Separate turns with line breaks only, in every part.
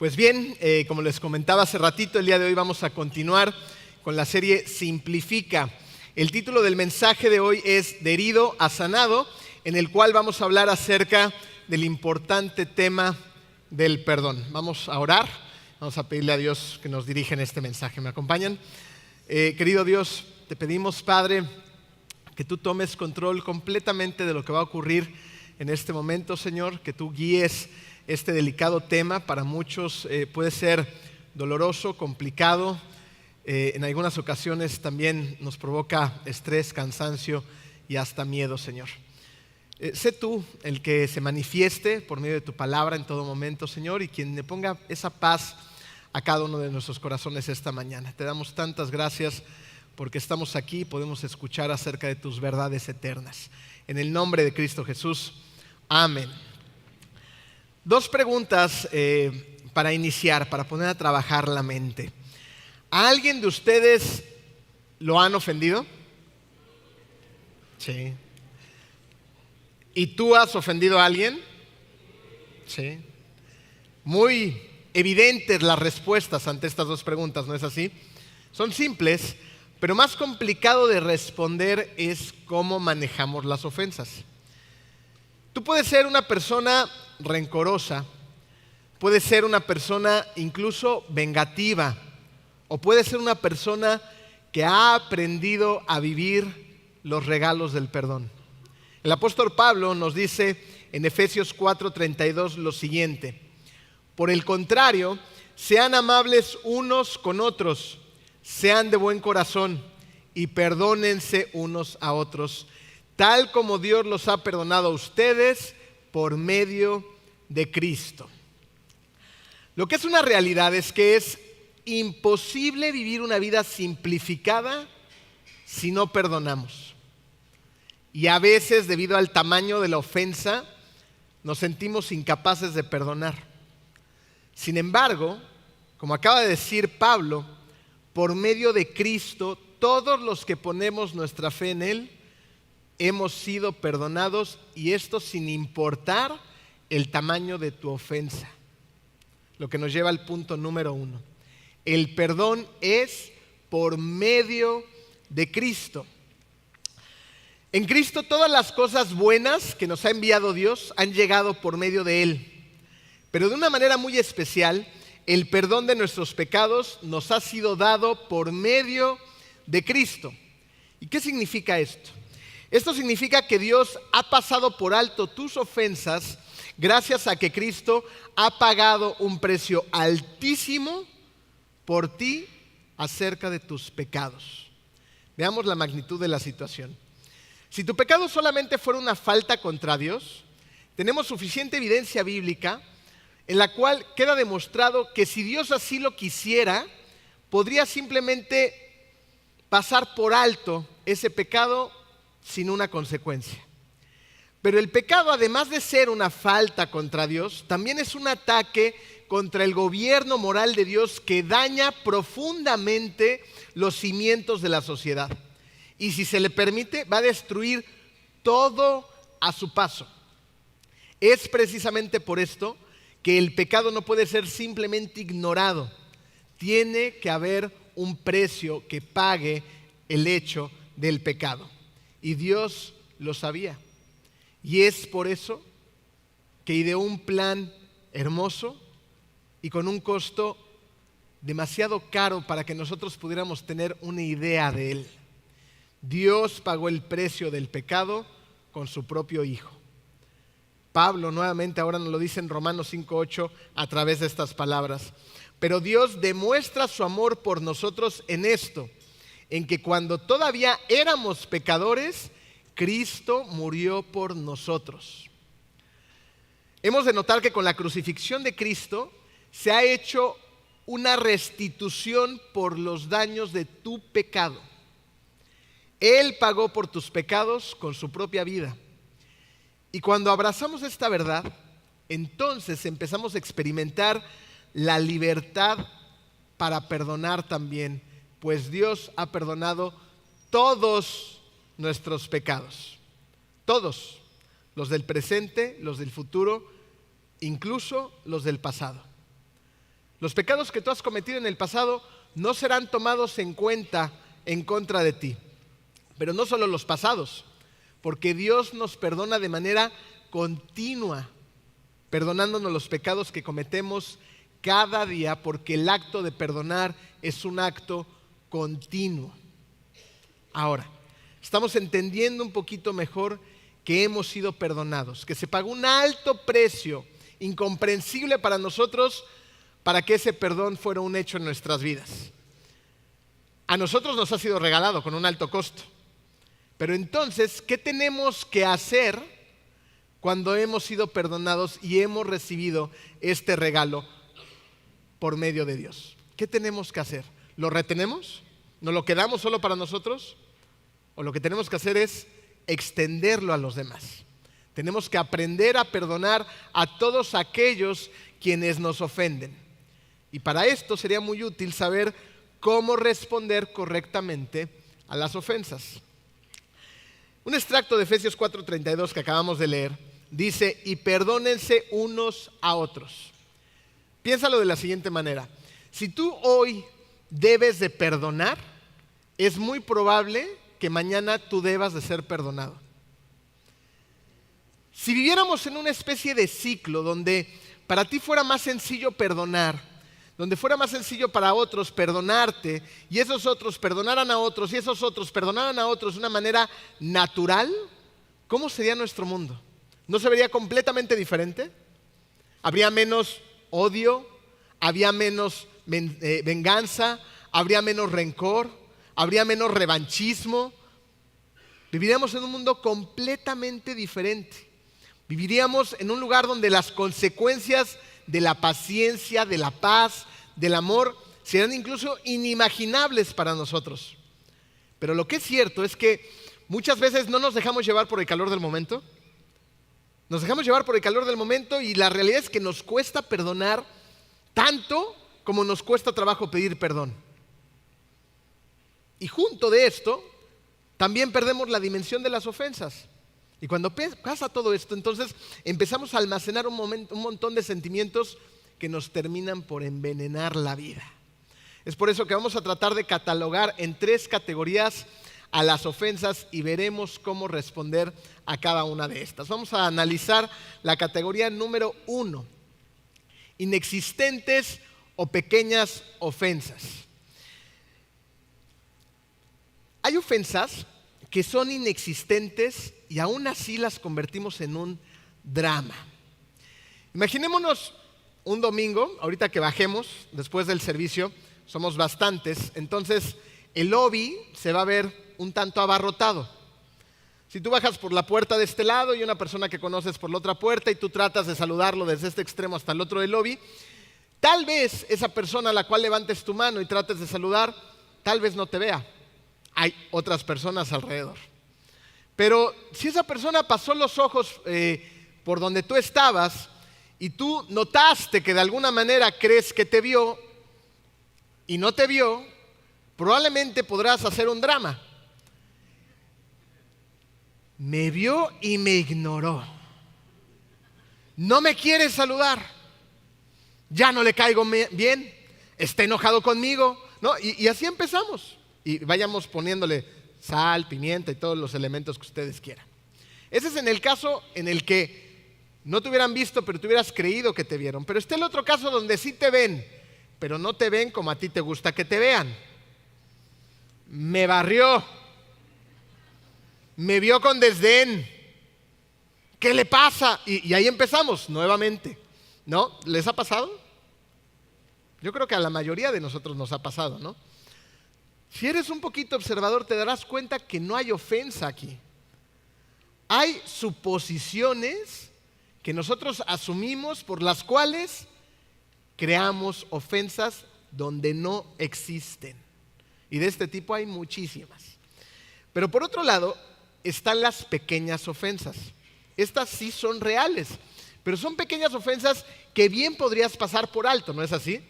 Pues bien, como les comentaba hace ratito, el día de hoy vamos a continuar con la serie Simplifica. El título del mensaje de hoy es De herido a sanado, en el cual vamos a hablar acerca del importante tema del perdón. Vamos a orar, vamos a pedirle a Dios que nos dirija en este mensaje. ¿Me acompañan? Querido Dios, te pedimos, Padre, que tú tomes control completamente de lo que va a ocurrir en este momento, Señor, que tú guíes este delicado tema. Para muchos puede ser doloroso, complicado, en algunas ocasiones también nos provoca estrés, cansancio y hasta miedo, Señor. Sé tú el que se manifieste por medio de tu palabra en todo momento, Señor, y quien le ponga esa paz a cada uno de nuestros corazones esta mañana. Te damos tantas gracias porque estamos aquí y podemos escuchar acerca de tus verdades eternas. En el nombre de Cristo Jesús, amén. Dos preguntas para iniciar, para poner a trabajar la mente. ¿A alguien de ustedes lo han ofendido? Sí. ¿Y tú has ofendido a alguien? Sí. Muy evidentes las respuestas ante estas dos preguntas, ¿no es así? Son simples, pero más complicado de responder es cómo manejamos las ofensas. Tú puedes ser una persona rencorosa, puedes ser una persona incluso vengativa, o puedes ser una persona que ha aprendido a vivir los regalos del perdón. El apóstol Pablo nos dice en Efesios 4:32 lo siguiente: por el contrario, sean amables unos con otros, sean de buen corazón y perdónense unos a otros, tal como Dios los ha perdonado a ustedes por medio de Cristo. Lo que es una realidad es que es imposible vivir una vida simplificada si no perdonamos. Y a veces, debido al tamaño de la ofensa, nos sentimos incapaces de perdonar. Sin embargo, como acaba de decir Pablo, por medio de Cristo, todos los que ponemos nuestra fe en Él, hemos sido perdonados, y esto sin importar el tamaño de tu ofensa. Lo que nos lleva al punto número 1. El perdón es por medio de Cristo. En Cristo todas las cosas buenas que nos ha enviado Dios han llegado por medio de Él. Pero de una manera muy especial, el perdón de nuestros pecados nos ha sido dado por medio de Cristo. ¿Y qué significa esto? Esto significa que Dios ha pasado por alto tus ofensas gracias a que Cristo ha pagado un precio altísimo por ti acerca de tus pecados. Veamos la magnitud de la situación. Si tu pecado solamente fuera una falta contra Dios, tenemos suficiente evidencia bíblica en la cual queda demostrado que si Dios así lo quisiera, podría simplemente pasar por alto ese pecado sin una consecuencia. Pero el pecado, además de ser una falta contra Dios, también es un ataque contra el gobierno moral de Dios que daña profundamente los cimientos de la sociedad. Y si se le permite, va a destruir todo a su paso. Es precisamente por esto que el pecado no puede ser simplemente ignorado. Tiene que haber un precio que pague el hecho del pecado. Y Dios lo sabía. Y es por eso que ideó un plan hermoso y con un costo demasiado caro para que nosotros pudiéramos tener una idea de él. Dios pagó el precio del pecado con su propio Hijo. Pablo nuevamente ahora nos lo dice en Romanos 5:8 a través de estas palabras. Pero Dios demuestra su amor por nosotros en esto, en que cuando todavía éramos pecadores, Cristo murió por nosotros. Hemos de notar que con la crucifixión de Cristo se ha hecho una restitución por los daños de tu pecado. Él pagó por tus pecados con su propia vida. Y cuando abrazamos esta verdad, entonces empezamos a experimentar la libertad para perdonar también, pues Dios ha perdonado todos nuestros pecados. Todos, los del presente, los del futuro, incluso los del pasado. Los pecados que tú has cometido en el pasado no serán tomados en cuenta en contra de ti. Pero no solo los pasados, porque Dios nos perdona de manera continua, perdonándonos los pecados que cometemos cada día, porque el acto de perdonar es un acto continuo. Ahora, estamos entendiendo un poquito mejor que hemos sido perdonados, que se pagó un alto precio, incomprensible para nosotros, para que ese perdón fuera un hecho en nuestras vidas. A nosotros nos ha sido regalado con un alto costo. Pero entonces, ¿qué tenemos que hacer cuando hemos sido perdonados y hemos recibido este regalo por medio de Dios? ¿Qué tenemos que hacer? ¿Lo retenemos? ¿Nos lo quedamos solo para nosotros? ¿O lo que tenemos que hacer es extenderlo a los demás? Tenemos que aprender a perdonar a todos aquellos quienes nos ofenden. Y para esto sería muy útil saber cómo responder correctamente a las ofensas. Un extracto de Efesios 4:32 que acabamos de leer dice: y perdónense unos a otros. Piénsalo de la siguiente manera: si tú hoy debes de perdonar, es muy probable que mañana tú debas de ser perdonado. Si viviéramos en una especie de ciclo donde para ti fuera más sencillo perdonar, donde fuera más sencillo para otros perdonarte, y esos otros perdonaran a otros, y esos otros perdonaran a otros de una manera natural, ¿cómo sería nuestro mundo? ¿No se vería completamente diferente? ¿Habría menos odio? ¿Habría menos venganza? ¿Habría menos rencor? ¿Habría menos revanchismo? Viviríamos en un mundo completamente diferente. Viviríamos en un lugar donde las consecuencias de la paciencia, de la paz, del amor, serán incluso inimaginables para nosotros. Pero lo que es cierto es que muchas veces no nos dejamos llevar por el calor del momento. Nos dejamos llevar por el calor del momento y la realidad es que nos cuesta perdonar tanto como nos cuesta trabajo pedir perdón. Y junto de esto, también perdemos la dimensión de las ofensas. Y cuando pasa todo esto, entonces empezamos a almacenar un montón de sentimientos que nos terminan por envenenar la vida. Es por eso que vamos a tratar de catalogar en 3 categorías a las ofensas y veremos cómo responder a cada una de estas. Vamos a analizar la categoría número 1, inexistentes o pequeñas ofensas. Hay ofensas que son inexistentes y aún así las convertimos en un drama. Imaginémonos un domingo, ahorita que bajemos después del servicio, somos bastantes, entonces el lobby se va a ver un tanto abarrotado. Si tú bajas por la puerta de este lado y una persona que conoces por la otra puerta y tú tratas de saludarlo desde este extremo hasta el otro del lobby, tal vez esa persona a la cual levantes tu mano y trates de saludar, tal vez no te vea. Hay otras personas alrededor. Pero si esa persona pasó los ojos por donde tú estabas y tú notaste que de alguna manera crees que te vio y no te vio, probablemente podrás hacer un drama. Me vio y me ignoró. No me quiere saludar. Ya no le caigo bien. Está enojado conmigo, ¿no? Y así empezamos. Y vayamos poniéndole sal, pimienta y todos los elementos que ustedes quieran. Ese es en el caso en el que no te hubieran visto, pero te hubieras creído que te vieron. Pero está el otro caso donde sí te ven, pero no te ven como a ti te gusta que te vean. Me barrió. Me vio con desdén. ¿Qué le pasa? Y ahí empezamos nuevamente. ¿No? ¿Les ha pasado? Yo creo que a la mayoría de nosotros nos ha pasado, ¿no? Si eres un poquito observador, te darás cuenta que no hay ofensa aquí. Hay suposiciones que nosotros asumimos por las cuales creamos ofensas donde no existen. Y de este tipo hay muchísimas. Pero por otro lado, están las pequeñas ofensas. Estas sí son reales, pero son pequeñas ofensas que bien podrías pasar por alto, ¿no es así?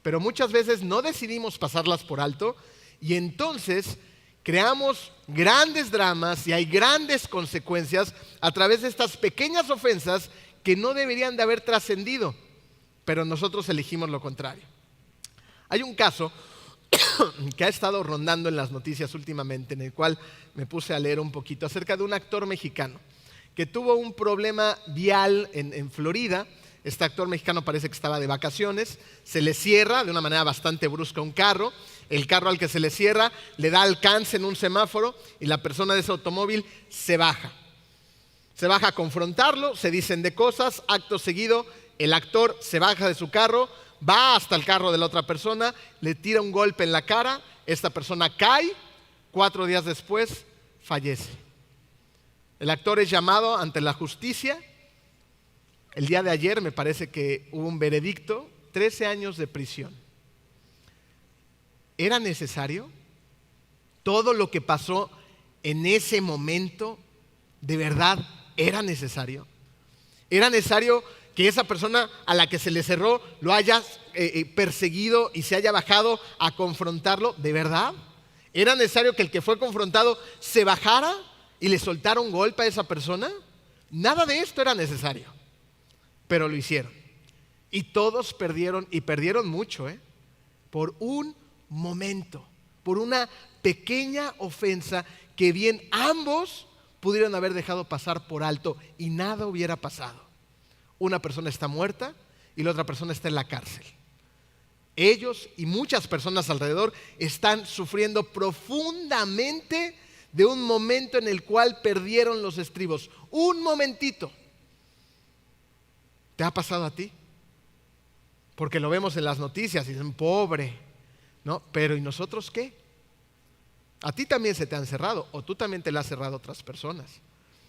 Pero muchas veces no decidimos pasarlas por alto y entonces creamos grandes dramas y hay grandes consecuencias a través de estas pequeñas ofensas que no deberían de haber trascendido, pero nosotros elegimos lo contrario. Hay un caso que ha estado rondando en las noticias últimamente, en el cual me puse a leer un poquito acerca de un actor mexicano que tuvo un problema vial en Florida. Este actor mexicano parece que estaba de vacaciones, se le cierra de una manera bastante brusca un carro, el carro al que se le cierra le da alcance en un semáforo y la persona de ese automóvil se baja. Se baja a confrontarlo, se dicen de cosas, acto seguido el actor se baja de su carro, va hasta el carro de la otra persona, le tira un golpe en la cara, esta persona cae, 4 días después fallece. El actor es llamado ante la justicia. El día de ayer me parece que hubo un veredicto, 13 años de prisión. ¿Era necesario? Todo lo que pasó en ese momento, ¿de verdad era necesario? ¿Era necesario que esa persona a la que se le cerró lo haya perseguido y se haya bajado a confrontarlo? ¿De verdad? ¿Era necesario que el que fue confrontado se bajara y le soltara un golpe a esa persona? Nada de esto era necesario, pero lo hicieron. Y todos perdieron, y perdieron mucho, por un momento, por una pequeña ofensa que bien ambos pudieron haber dejado pasar por alto y nada hubiera pasado. Una persona está muerta y la otra persona está en la cárcel. Ellos y muchas personas alrededor están sufriendo profundamente de un momento en el cual perdieron los estribos. Un momentito. ¿Te ha pasado a ti? Porque lo vemos en las noticias y dicen, pobre, ¿no? Pero ¿y nosotros qué? A ti también se te han cerrado o tú también te la has cerrado a otras personas.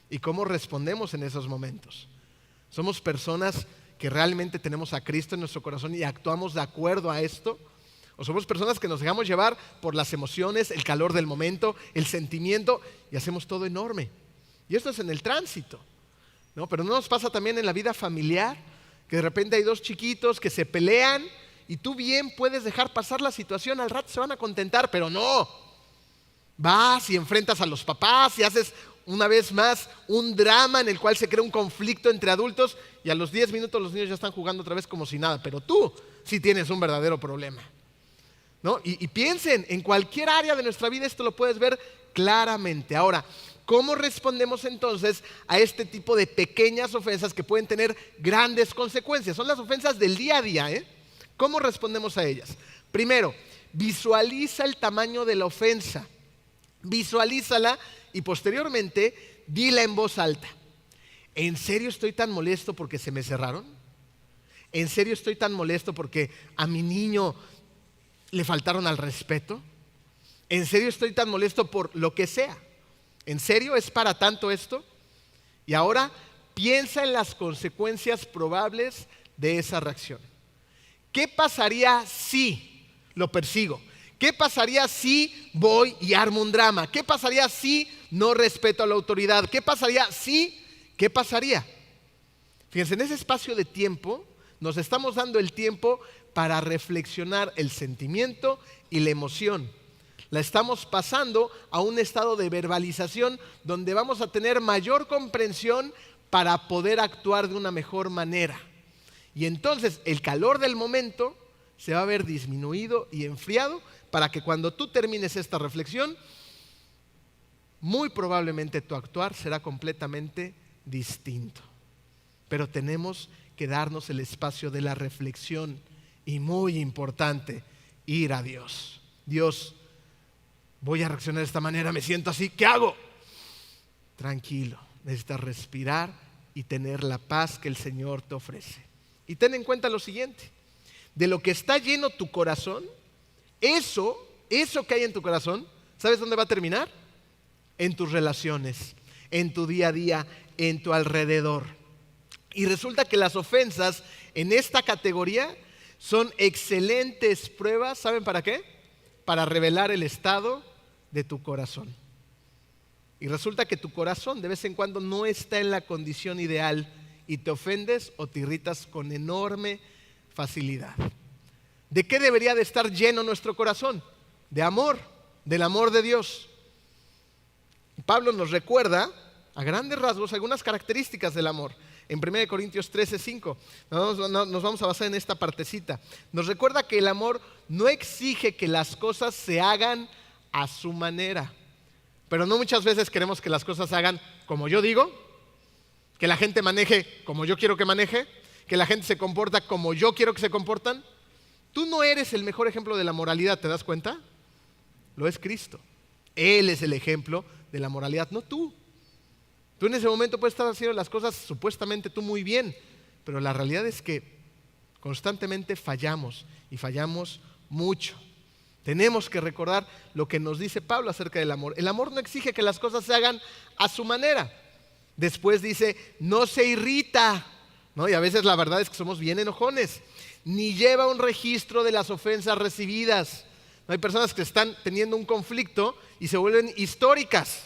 ¿Y cómo respondemos en esos momentos? ¿Somos personas que realmente tenemos a Cristo en nuestro corazón y actuamos de acuerdo a esto? ¿O somos personas que nos dejamos llevar por las emociones, el calor del momento, el sentimiento y hacemos todo enorme? Y esto es en el tránsito, ¿no? Pero ¿no nos pasa también en la vida familiar? Que de repente hay 2 chiquitos que se pelean y tú bien puedes dejar pasar la situación, al rato se van a contentar, pero no. Vas y enfrentas a los papás y haces una vez más un drama en el cual se crea un conflicto entre adultos y a los 10 minutos los niños ya están jugando otra vez como si nada, pero tú sí tienes un verdadero problema, ¿no? Y piensen, en cualquier área de nuestra vida esto lo puedes ver claramente. Ahora, ¿cómo respondemos entonces a este tipo de pequeñas ofensas que pueden tener grandes consecuencias? Son las ofensas del día a día, ¿Cómo respondemos a ellas? Primero, visualiza el tamaño de la ofensa. Visualízala y posteriormente dila en voz alta. ¿En serio estoy tan molesto porque se me cerraron? ¿En serio estoy tan molesto porque a mi niño le faltaron al respeto? ¿En serio estoy tan molesto por lo que sea? ¿En serio es para tanto esto? Y ahora piensa en las consecuencias probables de esa reacción. ¿Qué pasaría si lo persigo? ¿Qué pasaría si voy y armo un drama? ¿Qué pasaría si no respeto a la autoridad? ¿Qué pasaría si? ¿Qué pasaría? Fíjense, en ese espacio de tiempo nos estamos dando el tiempo para reflexionar el sentimiento y la emoción. La estamos pasando a un estado de verbalización donde vamos a tener mayor comprensión para poder actuar de una mejor manera. Y entonces el calor del momento se va a ver disminuido y enfriado para que cuando tú termines esta reflexión, muy probablemente tu actuar será completamente distinto. Pero tenemos que darnos el espacio de la reflexión y muy importante, ir a Dios. Dios, voy a reaccionar de esta manera, me siento así, ¿qué hago? Tranquilo, necesitas respirar y tener la paz que el Señor te ofrece. Y ten en cuenta lo siguiente, de lo que está lleno tu corazón, eso que hay en tu corazón, ¿sabes dónde va a terminar? En tus relaciones, en tu día a día, en tu alrededor. Y resulta que las ofensas en esta categoría son excelentes pruebas, ¿saben para qué? Para revelar el estado de tu corazón. Y resulta que tu corazón de vez en cuando no está en la condición ideal y te ofendes o te irritas con enorme facilidad. ¿De qué debería de estar lleno nuestro corazón? De amor, del amor de Dios. Pablo nos recuerda a grandes rasgos algunas características del amor. en 1 Corintios 13:5. Nos vamos a basar en esta partecita. Nos recuerda que el amor no exige que las cosas se hagan a su manera. Pero no muchas veces queremos que las cosas se hagan como yo digo, que la gente maneje como yo quiero que maneje, que la gente se comporta como yo quiero que se comportan. Tú no eres el mejor ejemplo de la moralidad, ¿te das cuenta? Lo es Cristo. Él es el ejemplo de la moralidad, no tú. Tú en ese momento puedes estar haciendo las cosas supuestamente tú muy bien, pero la realidad es que constantemente fallamos y fallamos mucho. Tenemos que recordar lo que nos dice Pablo acerca del amor. El amor no exige que las cosas se hagan a su manera. Después dice, no se irrita, ¿no? Y a veces la verdad es que somos bien enojones. Ni lleva un registro de las ofensas recibidas. No, hay personas que están teniendo un conflicto y se vuelven históricas,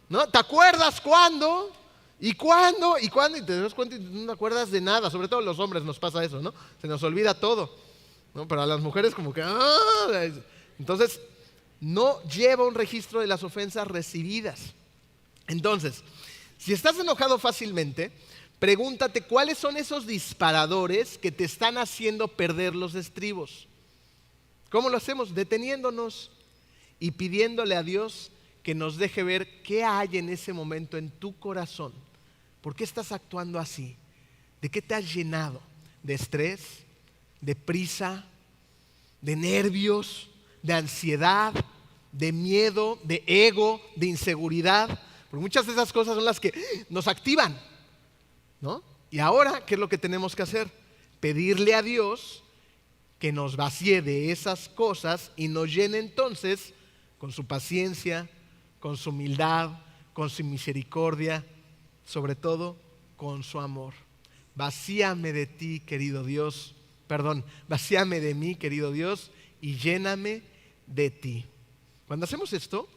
¿no? ¿Te acuerdas cuándo? ¿Y cuándo? ¿Y cuándo? Y te das cuenta y no te acuerdas de nada. Sobre todo a los hombres nos pasa eso, ¿no? Se nos olvida todo, ¿no? Pero a las mujeres como que... Entonces, no lleva un registro de las ofensas recibidas. Entonces, si estás enojado fácilmente, pregúntate cuáles son esos disparadores que te están haciendo perder los estribos. ¿Cómo lo hacemos? Deteniéndonos y pidiéndole a Dios que nos deje ver qué hay en ese momento en tu corazón. ¿Por qué estás actuando así? ¿De qué te has llenado? ¿De estrés? ¿De prisa? ¿De nervios? ¿De ansiedad? ¿De miedo? ¿De ego? ¿De inseguridad? Porque muchas de esas cosas son las que nos activan, ¿no? Y ahora, ¿qué es lo que tenemos que hacer? Pedirle a Dios que nos vacíe de esas cosas y nos llene entonces con su paciencia, con su humildad, con su misericordia, sobre todo con su amor. Vacíame de ti, querido Dios, vacíame de mí, querido Dios, y lléname de ti. Cuando hacemos esto,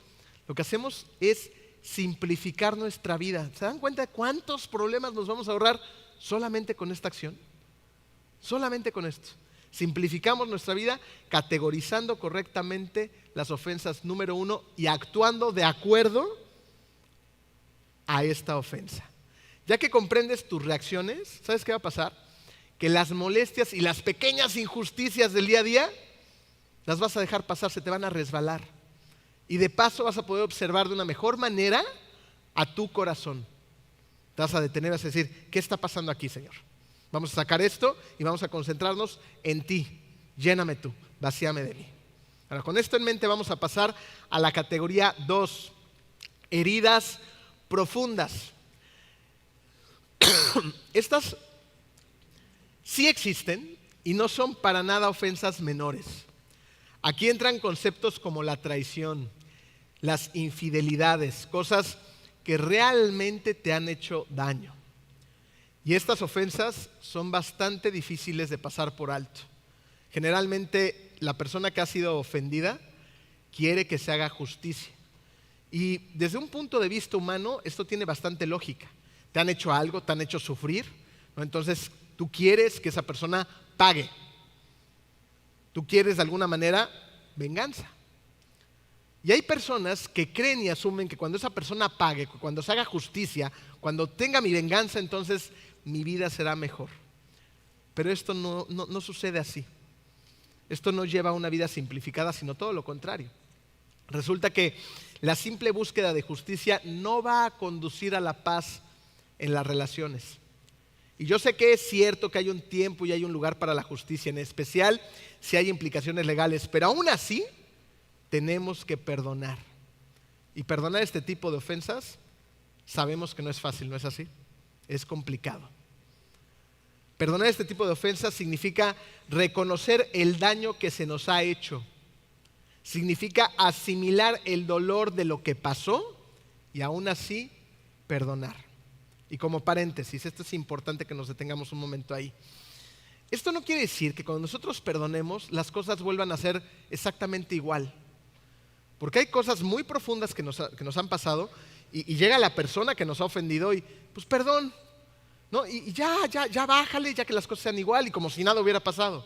lo que hacemos es simplificar nuestra vida. ¿Se dan cuenta de cuántos problemas nos vamos a ahorrar solamente con esta acción? Solamente con esto. Simplificamos nuestra vida categorizando correctamente las ofensas número 1 y actuando de acuerdo a esta ofensa. Ya que comprendes tus reacciones, ¿sabes qué va a pasar? Que las molestias y las pequeñas injusticias del día a día las vas a dejar pasar, se te van a resbalar. Y de paso vas a poder observar de una mejor manera a tu corazón. Te vas a detener, vas a decir, ¿qué está pasando aquí, Señor? Vamos a sacar esto y vamos a concentrarnos en ti. Lléname tú, vacíame de mí. Ahora, con esto en mente vamos a pasar a la categoría 2, heridas profundas. Estas sí existen y no son para nada ofensas menores. Aquí entran conceptos como la traición, las infidelidades, cosas que realmente te han hecho daño. Y estas ofensas son bastante difíciles de pasar por alto. Generalmente la persona que ha sido ofendida quiere que se haga justicia. Y desde un punto de vista humano esto tiene bastante lógica. Te han hecho algo, te han hecho sufrir, ¿no? Entonces tú quieres que esa persona pague. Tú quieres de alguna manera venganza. Y hay personas que creen y asumen que cuando esa persona pague, cuando se haga justicia, cuando tenga mi venganza, entonces mi vida será mejor. Pero esto no sucede así. Esto no lleva a una vida simplificada, sino todo lo contrario. Resulta que la simple búsqueda de justicia no va a conducir a la paz en las relaciones. Y yo sé que es cierto que hay un tiempo y hay un lugar para la justicia, en especial si hay implicaciones legales, pero aún así tenemos que perdonar. Y perdonar este tipo de ofensas sabemos que no es fácil, ¿no es así? Es complicado. Perdonar este tipo de ofensas significa reconocer el daño que se nos ha hecho. Significa asimilar el dolor de lo que pasó y aún así perdonar. Y como paréntesis, esto es importante que nos detengamos un momento ahí. Esto no quiere decir que cuando nosotros perdonemos las cosas vuelvan a ser exactamente igual. Porque hay cosas muy profundas que nos han pasado y llega la persona que nos ha ofendido y pues perdón, ¿no? Y ya bájale, ya que las cosas sean igual y como si nada hubiera pasado.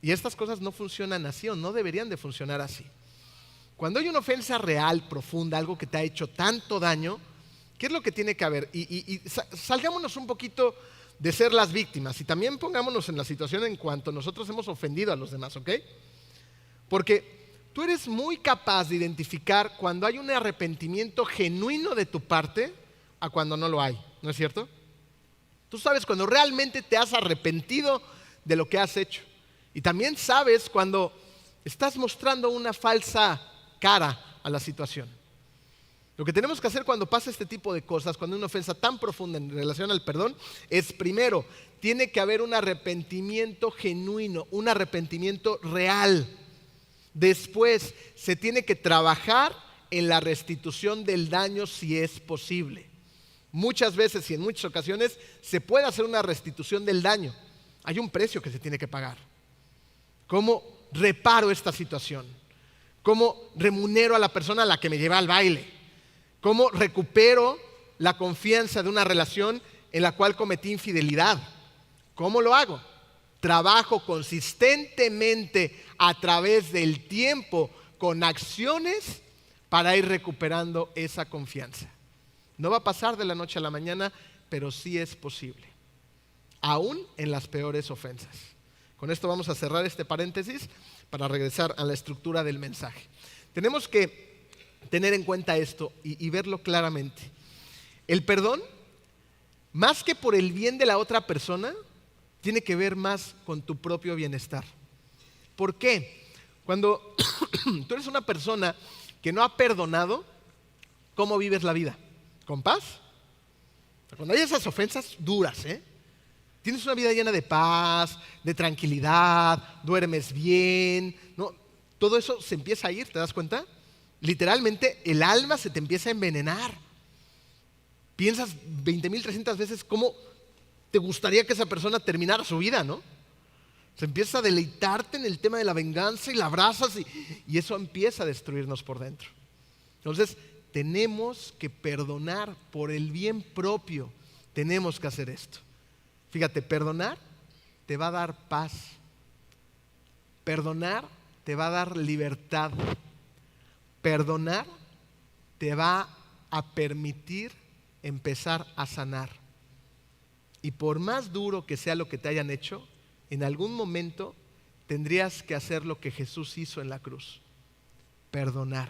Y estas cosas no funcionan así o no deberían de funcionar así. Cuando hay una ofensa real, profunda, algo que te ha hecho tanto daño ¿Qué es lo que tiene que haber? Salgámonos un poquito de ser las víctimas y también pongámonos en la situación en cuanto nosotros hemos ofendido a los demás, ¿ok? Porque tú eres muy capaz de identificar cuando hay un arrepentimiento genuino de tu parte a cuando no lo hay, ¿no es cierto? Tú sabes cuando realmente te has arrepentido de lo que has hecho. Y también sabes cuando estás mostrando una falsa cara a la situación. Lo que tenemos que hacer cuando pasa este tipo de cosas, cuando hay una ofensa tan profunda en relación al perdón, es primero, tiene que haber un arrepentimiento genuino, un arrepentimiento real. Después, se tiene que trabajar en la restitución del daño si es posible. Muchas veces y en muchas ocasiones se puede hacer una restitución del daño. Hay un precio que se tiene que pagar. ¿Cómo reparo esta situación? ¿Cómo remunero a la persona a la que me lleva al baile? ¿Cómo recupero la confianza de una relación en la cual cometí infidelidad? ¿Cómo lo hago? Trabajo consistentemente a través del tiempo con acciones para ir recuperando esa confianza. No va a pasar de la noche a la mañana, pero sí es posible, aún en las peores ofensas. Con esto vamos a cerrar este paréntesis para regresar a la estructura del mensaje. Tenemos que tener en cuenta esto y verlo claramente. El perdón, más que por el bien de la otra persona, tiene que ver más con tu propio bienestar. ¿Por qué? Cuando tú eres una persona que no ha perdonado, ¿cómo vives la vida? ¿Con paz? Cuando hay esas ofensas duras, tienes una vida llena de paz, de tranquilidad, duermes bien, ¿no? Todo eso se empieza a ir, ¿te das cuenta? Literalmente el alma se te empieza a envenenar. Piensas 20,300 veces cómo te gustaría que esa persona terminara su vida, ¿no? Se empieza a deleitarte en el tema de la venganza y la abrazas y eso empieza a destruirnos por dentro. Entonces, tenemos que perdonar por el bien propio. Tenemos que hacer esto. Fíjate, perdonar te va a dar paz. Perdonar te va a dar libertad. Perdonar te va a permitir empezar a sanar. Y por más duro que sea lo que te hayan hecho, en algún momento tendrías que hacer lo que Jesús hizo en la cruz: perdonar.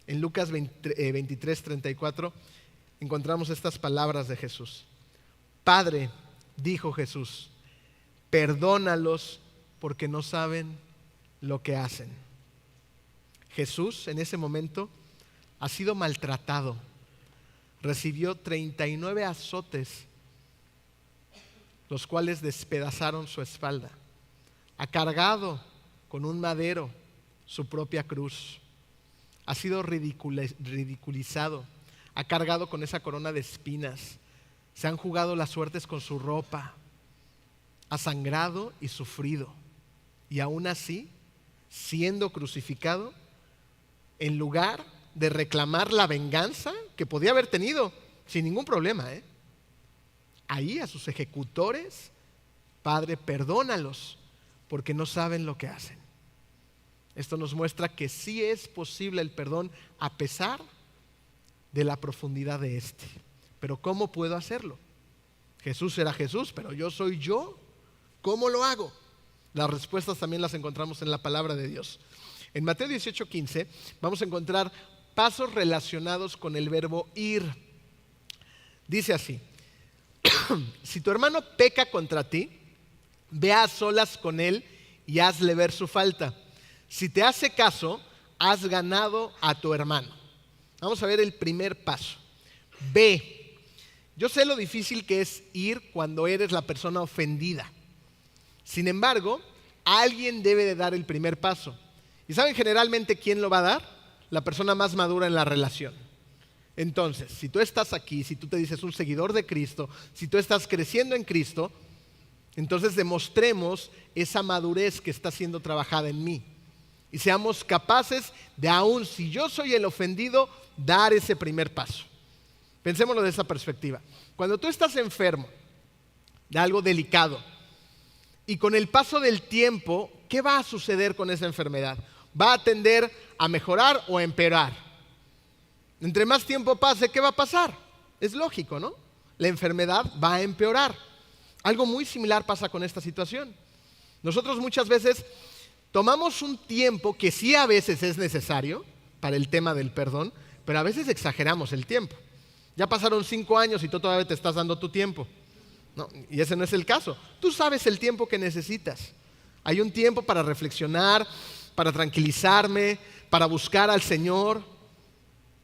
En Lucas 23:34 encontramos estas palabras de Jesús. Padre, dijo Jesús, perdónalos porque no saben lo que hacen. Jesús en ese momento ha sido maltratado. Recibió 39 azotes, los cuales despedazaron su espalda. Ha cargado con un madero su propia cruz. Ha sido ridiculizado. Ha cargado con esa corona de espinas. Se han jugado las suertes con su ropa. Ha sangrado y sufrido. Y aún así, siendo crucificado, en lugar de reclamar la venganza que podía haber tenido sin ningún problema, ahí a sus ejecutores, Padre, perdónalos porque no saben lo que hacen. Esto nos muestra que sí es posible el perdón a pesar de la profundidad de este. Pero ¿cómo puedo hacerlo? Jesús era Jesús, pero yo soy yo. ¿Cómo lo hago? Las respuestas también las encontramos en la palabra de Dios. En Mateo 18:15 vamos a encontrar pasos relacionados con el verbo ir. Dice así: si tu hermano peca contra ti, ve a solas con él y hazle ver su falta. Si te hace caso, has ganado a tu hermano. Vamos a ver el primer paso. Ve. Yo sé lo difícil que es ir cuando eres la persona ofendida. Sin embargo, alguien debe de dar el primer paso. ¿Y saben generalmente quién lo va a dar? La persona más madura en la relación. Entonces, si tú estás aquí, si tú te dices un seguidor de Cristo, si tú estás creciendo en Cristo, entonces demostremos esa madurez que está siendo trabajada en mí. Y seamos capaces de, aun si yo soy el ofendido, dar ese primer paso. Pensémoslo de esa perspectiva. Cuando tú estás enfermo de algo delicado y con el paso del tiempo, ¿qué va a suceder con esa enfermedad? ¿Va a tender a mejorar o a empeorar? Entre más tiempo pase, ¿qué va a pasar? Es lógico, ¿no? La enfermedad va a empeorar. Algo muy similar pasa con esta situación. Nosotros muchas veces tomamos un tiempo que sí a veces es necesario para el tema del perdón, pero a veces exageramos el tiempo. Ya pasaron 5 años y tú todavía te estás dando tu tiempo. No, y ese no es el caso. Tú sabes el tiempo que necesitas. Hay un tiempo para reflexionar, para tranquilizarme, para buscar al Señor.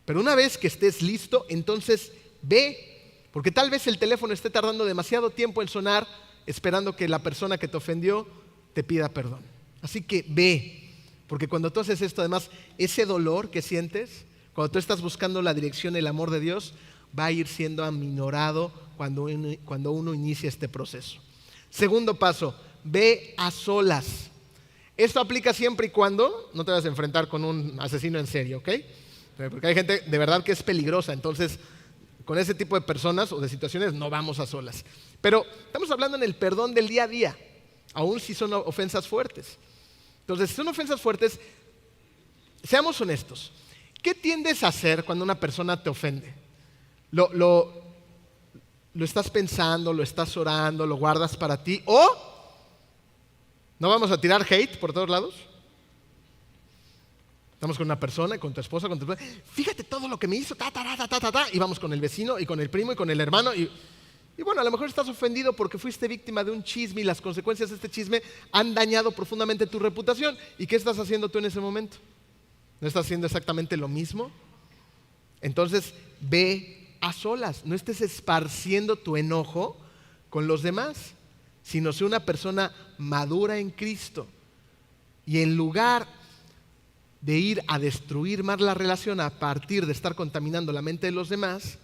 Pero una vez que estés listo, entonces ve, porque tal vez el teléfono esté tardando demasiado tiempo en sonar, esperando que la persona que te ofendió te pida perdón. Así que ve, porque cuando tú haces esto, además, ese dolor que sientes, cuando tú estás buscando la dirección, el amor de Dios, va a ir siendo aminorado cuando uno inicia este proceso. Segundo paso, ve a solas. Esto aplica siempre y cuando no te vas a enfrentar con un asesino en serie, ¿ok? Porque hay gente de verdad que es peligrosa, entonces con ese tipo de personas o de situaciones no vamos a solas. Pero estamos hablando en el perdón del día a día, aun si son ofensas fuertes. Entonces, si son ofensas fuertes, seamos honestos. ¿Qué tiendes a hacer cuando una persona te ofende? ¿Lo estás pensando, lo estás orando, lo guardas para ti? ¿O no vamos a tirar hate por todos lados? Estamos con una persona, con tu esposa, con tu esposa. Fíjate todo lo que me hizo, y vamos con el vecino, y con el primo, y con el hermano. Y bueno, a lo mejor estás ofendido porque fuiste víctima de un chisme y las consecuencias de este chisme han dañado profundamente tu reputación. ¿Y qué estás haciendo tú en ese momento? ¿No estás haciendo exactamente lo mismo? Entonces, ve a solas. No estés esparciendo tu enojo con los demás, sino sé una persona madura en Cristo. Y en lugar de ir a destruir más la relación a partir de estar contaminando la mente de los demás,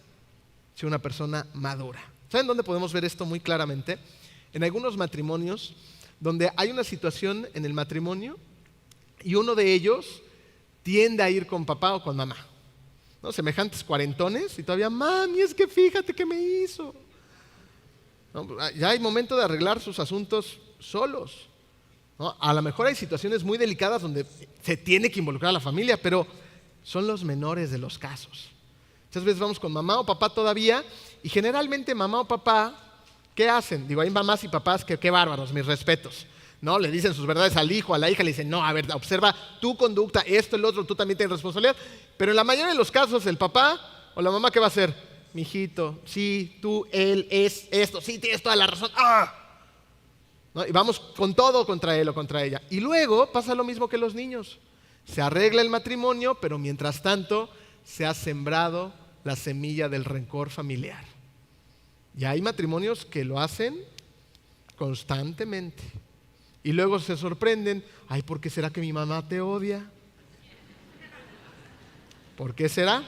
sé una persona madura. ¿Saben dónde podemos ver esto muy claramente? En algunos matrimonios donde hay una situación en el matrimonio y uno de ellos tiende a ir con papá o con mamá, ¿no? Semejantes cuarentones y todavía, mami, es que fíjate qué me hizo. No, ya hay momento de arreglar sus asuntos solos, ¿no? A lo mejor hay situaciones muy delicadas donde se tiene que involucrar a la familia, pero son los menores de los casos. Muchas veces vamos con mamá o papá todavía y generalmente mamá o papá, ¿qué hacen? Digo, hay mamás y papás que qué bárbaros, mis respetos, ¿no? Le dicen sus verdades al hijo, a la hija, le dicen, no, a ver, observa tu conducta, esto, el otro, tú también tienes responsabilidad. Pero en la mayoría de los casos, el papá o la mamá, ¿qué va a hacer? Mijito, sí, tú, él, es esto, sí, tienes toda la razón. ¡Ah! ¿No? Y vamos con todo contra él o contra ella. Y luego pasa lo mismo que los niños. Se arregla el matrimonio, pero mientras tanto se ha sembrado la semilla del rencor familiar. Y hay matrimonios que lo hacen constantemente. Y luego se sorprenden, ay, ¿por qué será que mi mamá te odia? ¿Por qué será?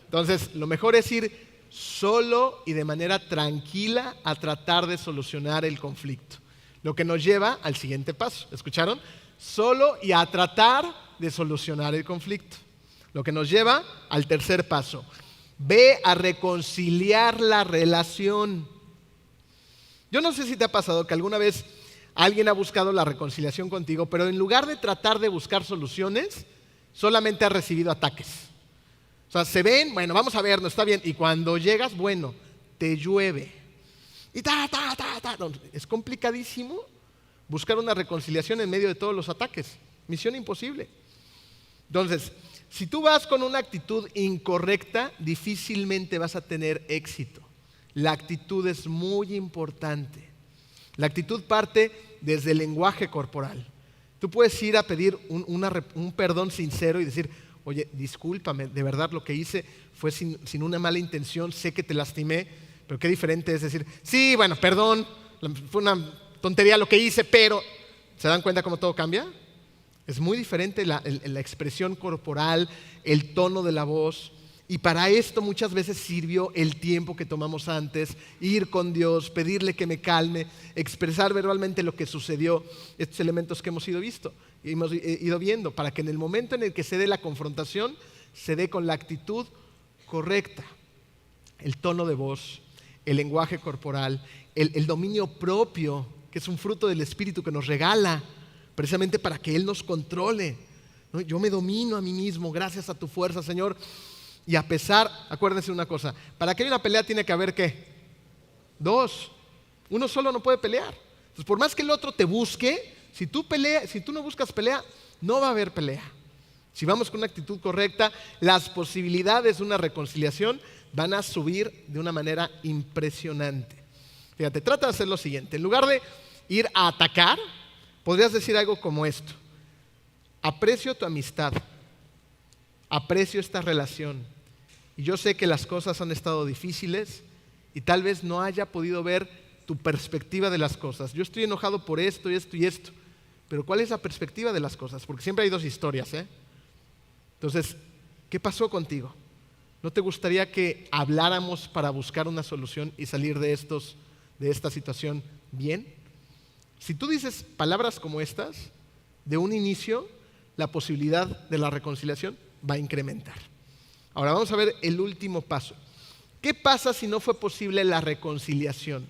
Entonces, lo mejor es ir solo y de manera tranquila a tratar de solucionar el conflicto. Lo que nos lleva al siguiente paso. ¿Escucharon? Solo y a tratar de solucionar el conflicto. Lo que nos lleva al tercer paso. Ve a reconciliar la relación. Yo no sé si te ha pasado que alguna vez alguien ha buscado la reconciliación contigo, pero en lugar de tratar de buscar soluciones, solamente ha recibido ataques. O sea, se ven, bueno, vamos a vernos, está bien. Y cuando llegas, bueno, te llueve. Y no, es complicadísimo buscar una reconciliación en medio de todos los ataques. Misión imposible. Entonces, si tú vas con una actitud incorrecta, difícilmente vas a tener éxito. La actitud es muy importante. La actitud parte desde el lenguaje corporal. Tú puedes ir a pedir un perdón sincero y decir, oye, discúlpame, de verdad lo que hice fue sin una mala intención, sé que te lastimé, pero qué diferente es decir, sí, bueno, perdón, fue una tontería lo que hice, pero ¿se dan cuenta cómo todo cambia? Es muy diferente la expresión corporal, el tono de la voz. Y para esto muchas veces sirvió el tiempo que tomamos antes, ir con Dios, pedirle que me calme, expresar verbalmente lo que sucedió, estos elementos que hemos ido viendo, para que en el momento en el que se dé la confrontación, se dé con la actitud correcta. El tono de voz, el lenguaje corporal, el dominio propio, que es un fruto del Espíritu que nos regala, precisamente para que Él nos controle, ¿no? Yo me domino a mí mismo gracias a tu fuerza, Señor. Y a pesar, acuérdense una cosa, para que haya una pelea tiene que haber ¿qué? Dos. Uno solo no puede pelear. Entonces, por más que el otro te busque, si tú no buscas pelea, no va a haber pelea. Si vamos con una actitud correcta, las posibilidades de una reconciliación van a subir de una manera impresionante. Fíjate, trata de hacer lo siguiente. En lugar de ir a atacar, podrías decir algo como esto: aprecio tu amistad, aprecio esta relación, y yo sé que las cosas han estado difíciles y tal vez no haya podido ver tu perspectiva de las cosas. Yo estoy enojado por esto y esto y esto, pero ¿cuál es la perspectiva de las cosas? Porque siempre hay dos historias, ¿eh? Entonces, ¿qué pasó contigo? ¿No te gustaría que habláramos para buscar una solución y salir de esta situación bien? Si tú dices palabras como estas, de un inicio, la posibilidad de la reconciliación va a incrementar. Ahora vamos a ver el último paso. ¿Qué pasa si no fue posible la reconciliación?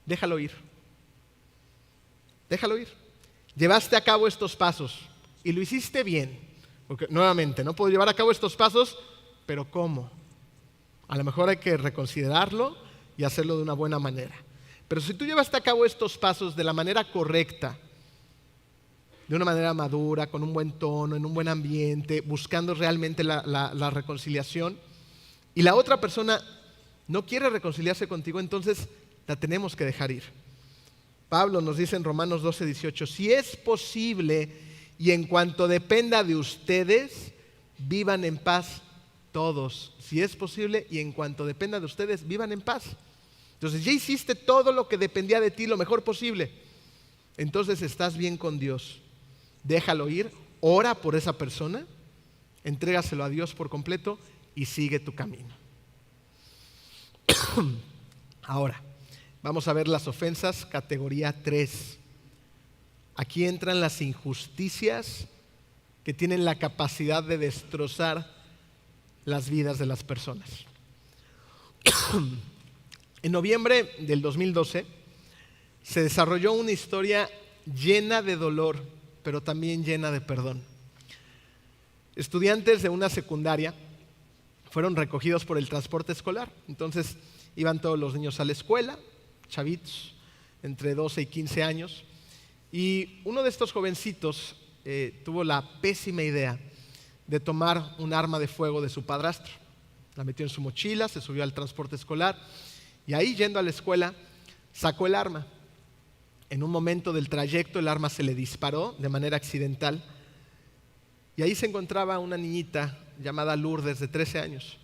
Déjalo ir. Déjalo ir. Llevaste a cabo estos pasos y lo hiciste bien. Porque nuevamente, no puedo llevar a cabo estos pasos, pero ¿cómo? A lo mejor hay que reconsiderarlo y hacerlo de una buena manera. Pero si tú llevaste a cabo estos pasos de la manera correcta, de una manera madura, con un buen tono, en un buen ambiente, buscando realmente la reconciliación, y la otra persona no quiere reconciliarse contigo, entonces la tenemos que dejar ir. Pablo nos dice en Romanos 12:18, si es posible y en cuanto dependa de ustedes, vivan en paz todos. Si es posible y en cuanto dependa de ustedes, vivan en paz. Entonces ya hiciste todo lo que dependía de ti lo mejor posible. Entonces estás bien con Dios. Déjalo ir, ora por esa persona, entrégaselo a Dios por completo y sigue tu camino. Ahora, vamos a ver las ofensas categoría 3. Aquí entran las injusticias que tienen la capacidad de destrozar las vidas de las personas. En noviembre del 2012 se desarrolló una historia llena de dolor, pero también llena de perdón. Estudiantes de una secundaria fueron recogidos por el transporte escolar. Entonces iban todos los niños a la escuela, chavitos, entre 12 y 15 años. Y uno de estos jovencitos tuvo la pésima idea de tomar un arma de fuego de su padrastro. La metió en su mochila, se subió al transporte escolar y ahí, yendo a la escuela, sacó el arma. En un momento del trayecto el arma se le disparó de manera accidental y ahí se encontraba una niñita llamada Lourdes de 13 años.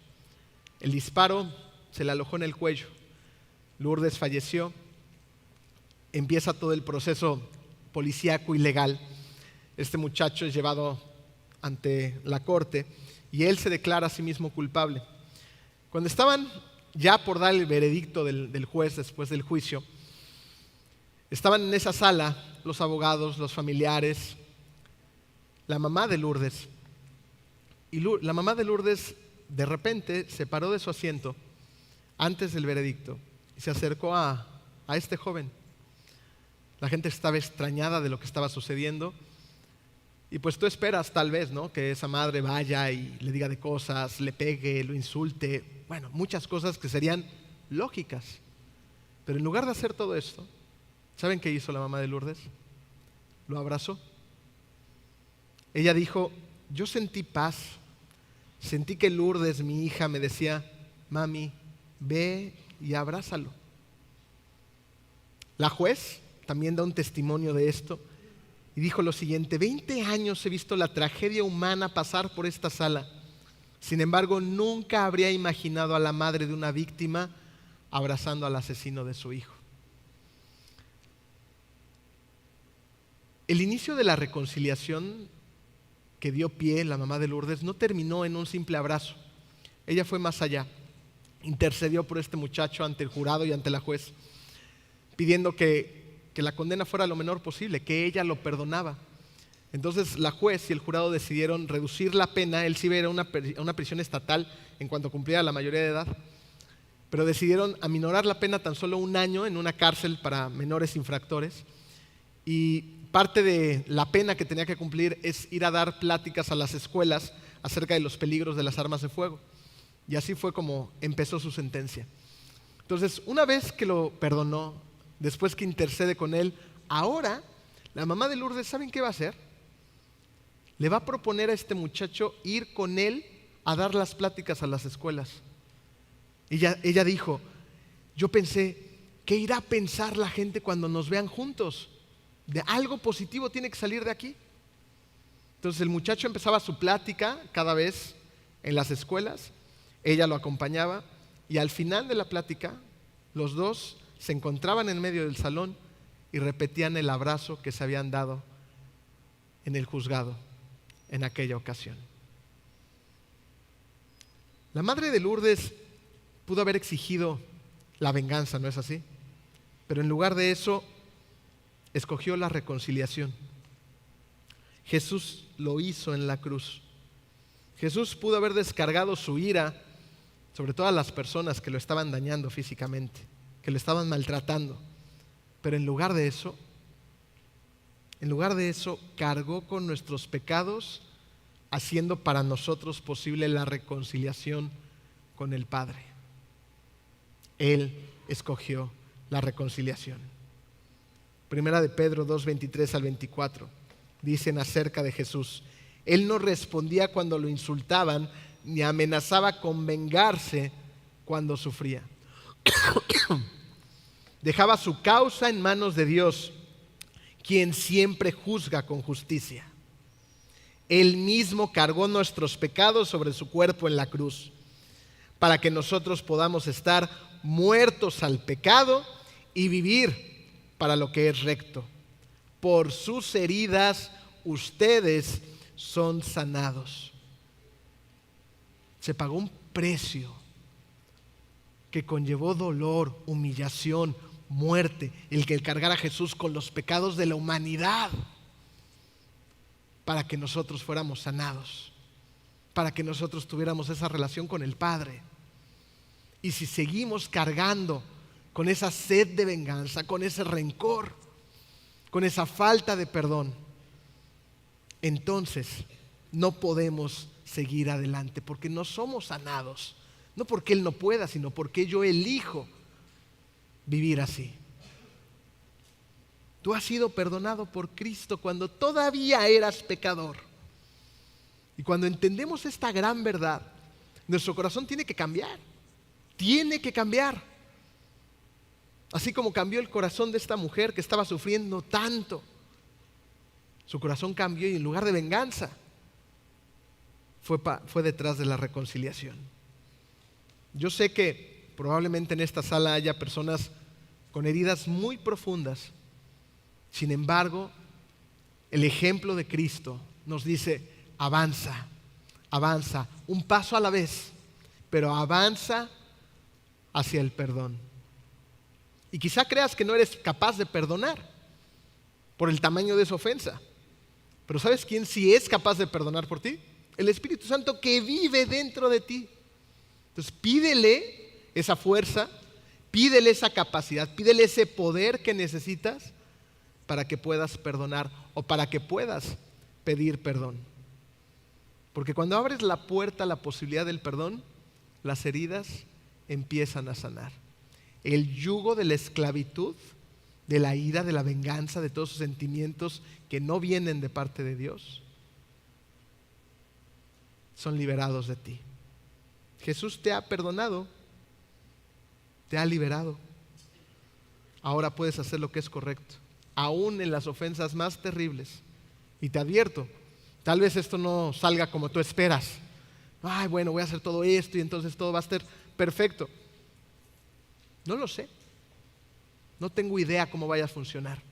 El disparo se le alojó en el cuello. Lourdes falleció. Empieza todo el proceso policíaco y legal. Este muchacho es llevado ante la corte y él se declara a sí mismo culpable. Cuando estaban ya por dar el veredicto del juez después del juicio, estaban en esa sala los abogados, los familiares, la mamá de Lourdes. Y la mamá de Lourdes de repente se paró de su asiento antes del veredicto y se acercó a este joven. La gente estaba extrañada de lo que estaba sucediendo. Y pues tú esperas tal vez, ¿no?, que esa madre vaya y le diga de cosas, le pegue, lo insulte, bueno, muchas cosas que serían lógicas. Pero en lugar de hacer todo esto, ¿saben qué hizo la mamá de Lourdes? Lo abrazó. Ella dijo, yo sentí paz, sentí que Lourdes, mi hija, me decía, mami, ve y abrázalo. La juez también da un testimonio de esto. Y dijo lo siguiente, 20 años he visto la tragedia humana pasar por esta sala. Sin embargo, nunca habría imaginado a la madre de una víctima abrazando al asesino de su hijo. El inicio de la reconciliación que dio pie la mamá de Lourdes no terminó en un simple abrazo. Ella fue más allá. Intercedió por este muchacho ante el jurado y ante la juez, pidiendo que la condena fuera lo menor posible, que ella lo perdonaba. Entonces la juez y el jurado decidieron reducir la pena. Él sí iba a ir a una prisión estatal en cuanto cumpliera la mayoría de edad, pero decidieron aminorar la pena tan solo 1 año en una cárcel para menores infractores. Y parte de la pena que tenía que cumplir es ir a dar pláticas a las escuelas acerca de los peligros de las armas de fuego. Y así fue como empezó su sentencia. Entonces, una vez que lo perdonó, después que intercede con él, ahora la mamá de Lourdes, ¿saben qué va a hacer? Le va a proponer a este muchacho ir con él a dar las pláticas a las escuelas. Ella dijo, yo pensé, ¿qué irá a pensar la gente cuando nos vean juntos? De algo positivo tiene que salir de aquí. Entonces el muchacho empezaba su plática cada vez en las escuelas, ella lo acompañaba y al final de la plática los dos se encontraban en medio del salón y repetían el abrazo que se habían dado en el juzgado en aquella ocasión. La madre de Lourdes pudo haber exigido la venganza, ¿no es así? Pero en lugar de eso, escogió la reconciliación. Jesús lo hizo en la cruz. Jesús pudo haber descargado su ira sobre todas las personas que lo estaban dañando físicamente, que lo estaban maltratando. Pero en lugar de eso, cargó con nuestros pecados, haciendo para nosotros posible la reconciliación con el Padre. Él escogió la reconciliación. Primera de Pedro 2, 23 al 24 dicen acerca de Jesús: Él no respondía cuando lo insultaban, ni amenazaba con vengarse cuando sufría. Dejaba su causa en manos de Dios, quien siempre juzga con justicia. Él mismo cargó nuestros pecados sobre su cuerpo en la cruz, para que nosotros podamos estar muertos al pecado y vivir para lo que es recto. Por sus heridas ustedes son sanados. Se pagó un precio que conllevó dolor, humillación, muerte, el que cargara a Jesús con los pecados de la humanidad, para que nosotros fuéramos sanados, para que nosotros tuviéramos esa relación con el Padre. Y si seguimos cargando con esa sed de venganza, con ese rencor, con esa falta de perdón, entonces no podemos seguir adelante, porque no somos sanados, no porque Él no pueda, sino porque yo elijo vivir así. Tú has sido perdonado por Cristo cuando todavía eras pecador. Y cuando entendemos esta gran verdad, nuestro corazón tiene que cambiar. Tiene que cambiar. Así como cambió el corazón de esta mujer que estaba sufriendo tanto. Su corazón cambió y en lugar de venganza fue detrás de la reconciliación. Yo sé que probablemente en esta sala haya personas con heridas muy profundas. Sin embargo, el ejemplo de Cristo nos dice: avanza, avanza, un paso a la vez, pero avanza hacia el perdón. Y quizá creas que no eres capaz de perdonar por el tamaño de esa ofensa. Pero ¿sabes quién sí es capaz de perdonar por ti? El Espíritu Santo que vive dentro de ti. Entonces pídele esa fuerza, pídele esa capacidad, pídele ese poder que necesitas para que puedas perdonar o para que puedas pedir perdón. Porque cuando abres la puerta a la posibilidad del perdón, las heridas empiezan a sanar. El yugo de la esclavitud, de la ira, de la venganza, de todos esos sentimientos que no vienen de parte de Dios, son liberados de ti. Jesús te ha perdonado, te ha liberado. Ahora puedes hacer lo que es correcto, aún en las ofensas más terribles. Y te advierto, tal vez esto no salga como tú esperas. Ay, bueno, voy a hacer todo esto y entonces todo va a estar perfecto. No lo sé. No tengo idea cómo vaya a funcionar.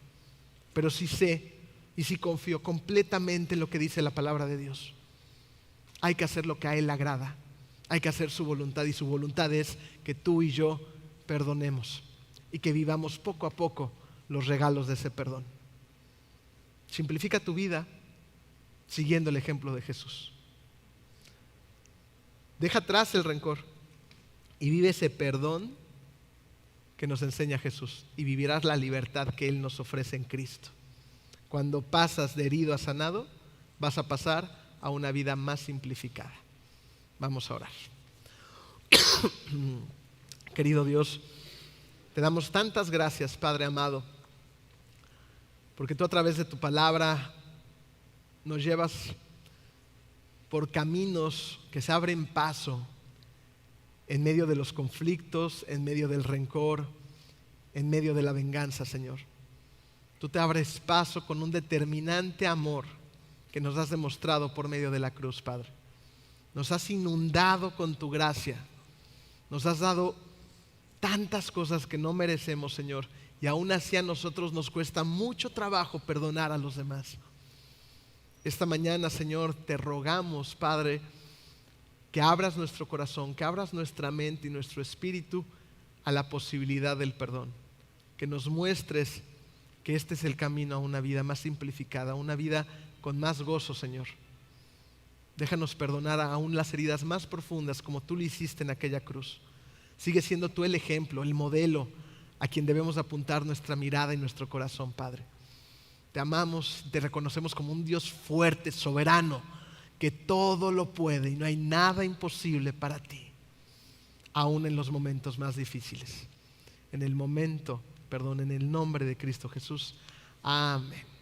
Pero sí sé y sí confío completamente en lo que dice la palabra de Dios. Hay que hacer lo que a Él le agrada. Hay que hacer su voluntad, y su voluntad es que tú y yo perdonemos y que vivamos poco a poco los regalos de ese perdón. Simplifica tu vida siguiendo el ejemplo de Jesús. Deja atrás el rencor y vive ese perdón que nos enseña Jesús, y vivirás la libertad que Él nos ofrece en Cristo. Cuando pasas de herido a sanado, vas a pasar a una vida más simplificada. Vamos a orar. Querido Dios, te damos tantas gracias, Padre amado, porque tú a través de tu palabra nos llevas por caminos que se abren paso en medio de los conflictos, en medio del rencor, en medio de la venganza, Señor. Tú te abres paso con un determinante amor que nos has demostrado por medio de la cruz, Padre. Nos has inundado con tu gracia. Nos has dado tantas cosas que no merecemos, Señor, y aún así a nosotros nos cuesta mucho trabajo perdonar a los demás. Esta mañana, Señor, te rogamos, Padre, que abras nuestro corazón, que abras nuestra mente y nuestro espíritu a la posibilidad del perdón. Que nos muestres que este es el camino a una vida más simplificada, una vida con más gozo, Señor. Déjanos perdonar aún las heridas más profundas como tú lo hiciste en aquella cruz. Sigue siendo tú el ejemplo, el modelo a quien debemos apuntar nuestra mirada y nuestro corazón, Padre. Te amamos, te reconocemos como un Dios fuerte, soberano, que todo lo puede y no hay nada imposible para ti, aún en los momentos más difíciles. En el nombre de Cristo Jesús. Amén.